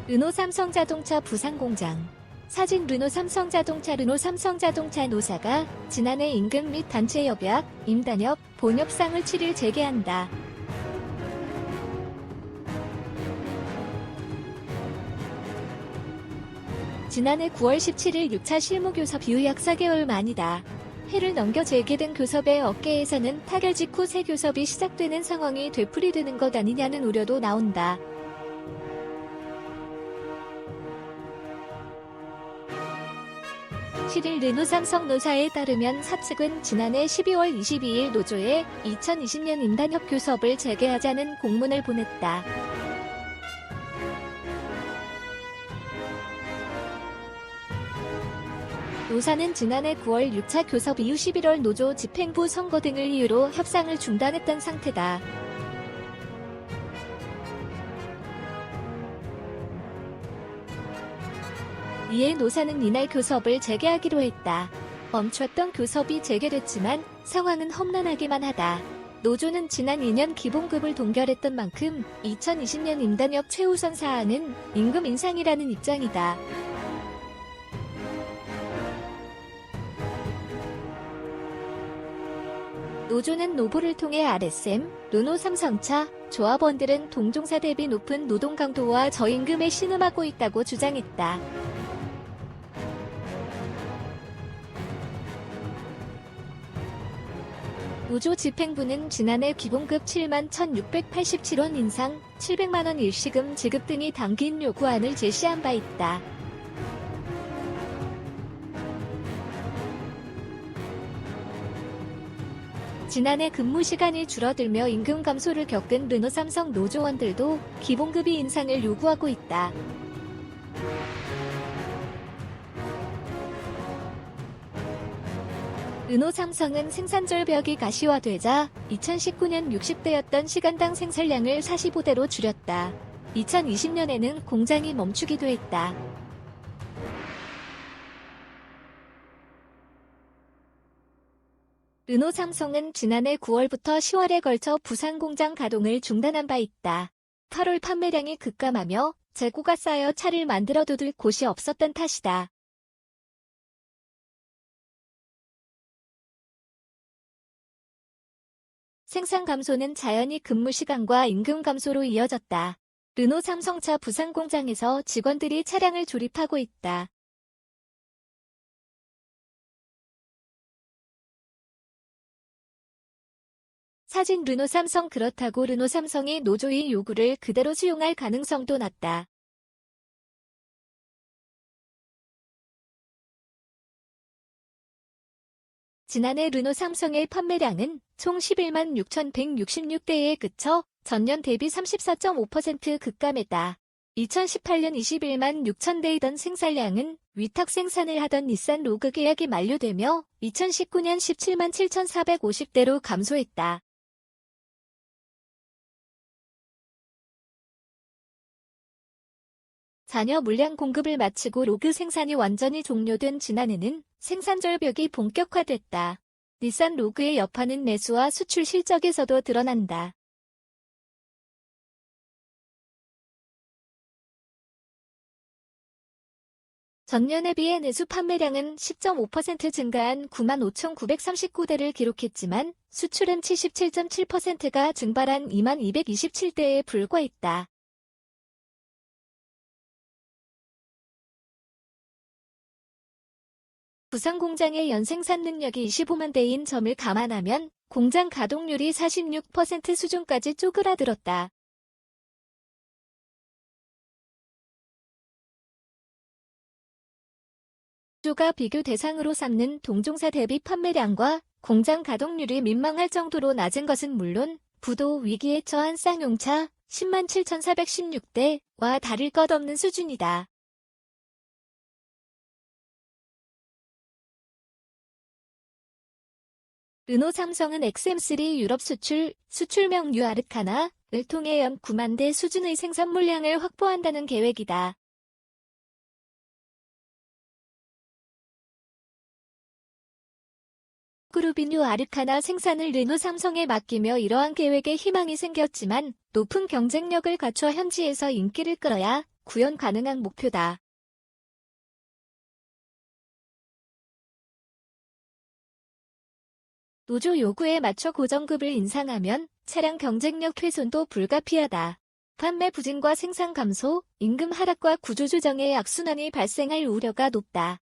르노 삼성자동차 부산공장. 사진 르노 삼성자동차 르노 삼성자동차 노사가 지난해 임금 및 단체 협약, 임단협, 본협상을 7일 재개한다. 지난해 9월 17일 6차 실무교섭 이후 약 4개월 만이다. 해를 넘겨 재개된 교섭의 업계에서는 타결 직후 새 교섭이 시작되는 상황이 되풀이되는 것 아니냐는 우려도 나온다. 실일 르노 삼성 노사에 따르면 사측은 지난해 12월 22일 노조에 2020년 임단협 교섭을 재개하자는 공문을 보냈다. 노사는 지난해 9월 6차 교섭 이후 11월 노조 집행부 선거 등을 이유로 협상을 중단했던 상태다. 이에 노사는 이날 교섭을 재개하기로 했다. 멈췄던 교섭이 재개됐지만 상황은 험난하기만 하다. 노조는 지난 2년 기본급을 동결했던 만큼 2020년 임단협 최우선 사안은 임금 인상이라는 입장이다. 노조는 노보를 통해 RSM, 르노 삼성차, 조합원들은 동종사 대비 높은 노동 강도와 저임금에 신음하고 있다고 주장했다. 노조 집행부는 지난해 기본급 7만 1,687원 인상, 700만원 일시금 지급 등이 담긴 요구안을 제시한 바 있다. 지난해 근무 시간이 줄어들며 임금 감소를 겪은 르노 삼성 노조원들도 기본급이 인상을 요구하고 있다. 르노 삼성은 생산 절벽이 가시화되자 2019년 60대였던 시간당 생산량을 45대로 줄였다. 2020년에는 공장이 멈추기도 했다. 르노 삼성은 지난해 9월부터 10월에 걸쳐 부산 공장 가동을 중단한 바 있다. 8월 판매량이 급감하며 재고가 쌓여 차를 만들어둘 곳이 없었던 탓이다. 생산 감소는 자연히 근무 시간과 임금 감소로 이어졌다. 르노 삼성차 부산 공장에서 직원들이 차량을 조립하고 있다. 사진 르노 삼성 그렇다고 르노 삼성이 노조의 요구를 그대로 수용할 가능성도 낮다. 지난해 르노 삼성의 판매량은 총 11만 6,166대에 그쳐 전년 대비 34.5% 급감했다. 2018년 21만 6천대이던 생산량은 위탁 생산을 하던 닛산 로그 계약이 만료되며 2019년 17만 7,450대로 감소했다. 잔여 물량 공급을 마치고 로그 생산이 완전히 종료된 지난해는 생산 절벽이 본격화됐다. 닛산 로그의 여파는 매수와 수출 실적에서도 드러난다. 전년에 비해 내수 판매량은 10.5% 증가한 9만 5,939대를 기록했지만 수출은 77.7%가 증발한 2만 227대에 불과했다. 부산 공장의 연생산 능력이 25만 대인 점을 감안하면 공장 가동률이 46% 수준까지 쪼그라들었다. 노조가 비교 대상으로 삼는 동종사 대비 판매량과 공장 가동률이 민망할 정도로 낮은 것은 물론 부도 위기에 처한 쌍용차 10만 7,416대와 다를 것 없는 수준이다. 르노 삼성은 XM3 유럽 수출명 뉴 아르카나를 통해 연 9만 대 수준의 생산 물량을 확보한다는 계획이다. 그룹이 뉴 아르카나 생산을 르노 삼성에 맡기며 이러한 계획에 희망이 생겼지만 높은 경쟁력을 갖춰 현지에서 인기를 끌어야 구현 가능한 목표다. 노조 요구에 맞춰 고정급을 인상하면 차량 경쟁력 훼손도 불가피하다. 판매 부진과 생산 감소, 임금 하락과 구조조정의 악순환이 발생할 우려가 높다.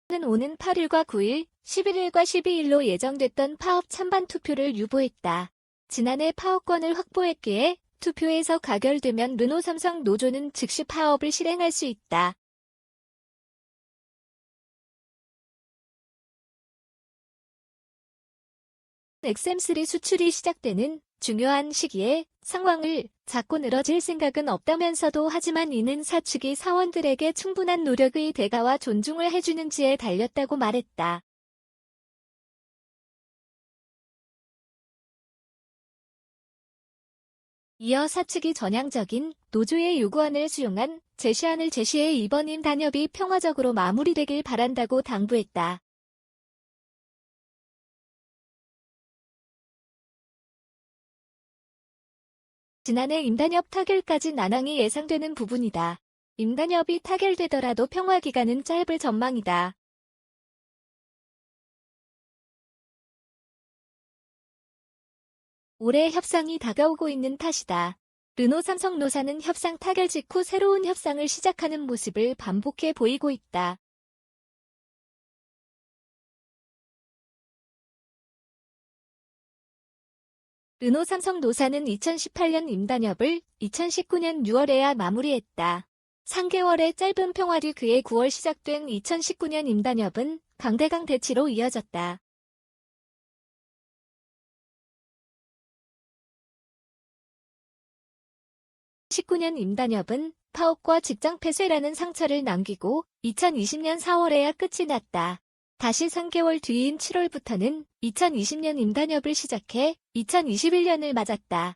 는 오는 8일과 9일, 11일과 12일로 예정됐던 파업 찬반 투표를 유보했다. 지난해 파업권을 확보했기에 투표에서 가결되면 르노 삼성 노조는 즉시 파업을 실행할 수 있다. XM3 수출이 시작되는 중요한 시기에 상황을 자꾸 늘어질 생각은 없다면서도 하지만 이는 사측이 사원들에게 충분한 노력의 대가와 존중을 해주는지에 달렸다고 말했다. 이어 사측이 전향적인 노조의 요구안을 수용한 제시안을 제시해 이번 임단협이 평화적으로 마무리되길 바란다고 당부했다. 지난해 임단협 타결까지 난항이 예상되는 부분이다. 임단협이 타결되더라도 평화기간은 짧을 전망이다. 올해 협상이 다가오고 있는 탓이다. 르노 삼성 노사는 협상 타결 직후 새로운 협상을 시작하는 모습을 반복해 보이고 있다. 르노 삼성 노사는 2018년 임단협을 2019년 6월에야 마무리했다. 3개월의 짧은 평화 뒤 그해 9월 시작된 2019년 임단협은 강대강 대치로 이어졌다. 19년 임단협은 파업과 직장 폐쇄라는 상처를 남기고 2020년 4월에야 끝이 났다. 다시 3개월 뒤인 7월부터는 2020년 임단협을 시작해 2021년을 맞았다.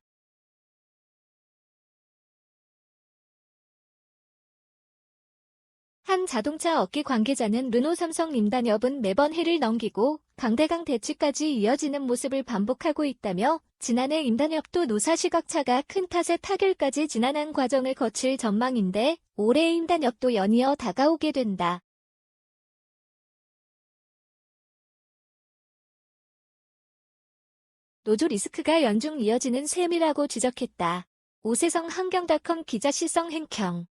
한 자동차 업계 관계자는 르노 삼성 임단협은 매번 해를 넘기고 강대강 대치까지 이어지는 모습을 반복하고 있다며 지난해 임단협도 노사 시각차가 큰 탓에 타결까지 지난한 과정을 거칠 전망인데 올해 임단협도 연이어 다가오게 된다. 노조 리스크가 연중 이어지는 셈이라고 지적했다. 오세성 한경닷컴 기자 시성 행평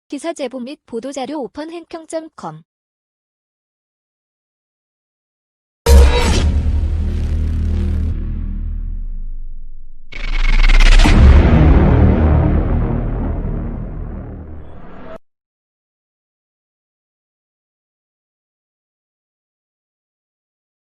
기사 제보 및 보도자료 오펀행평.com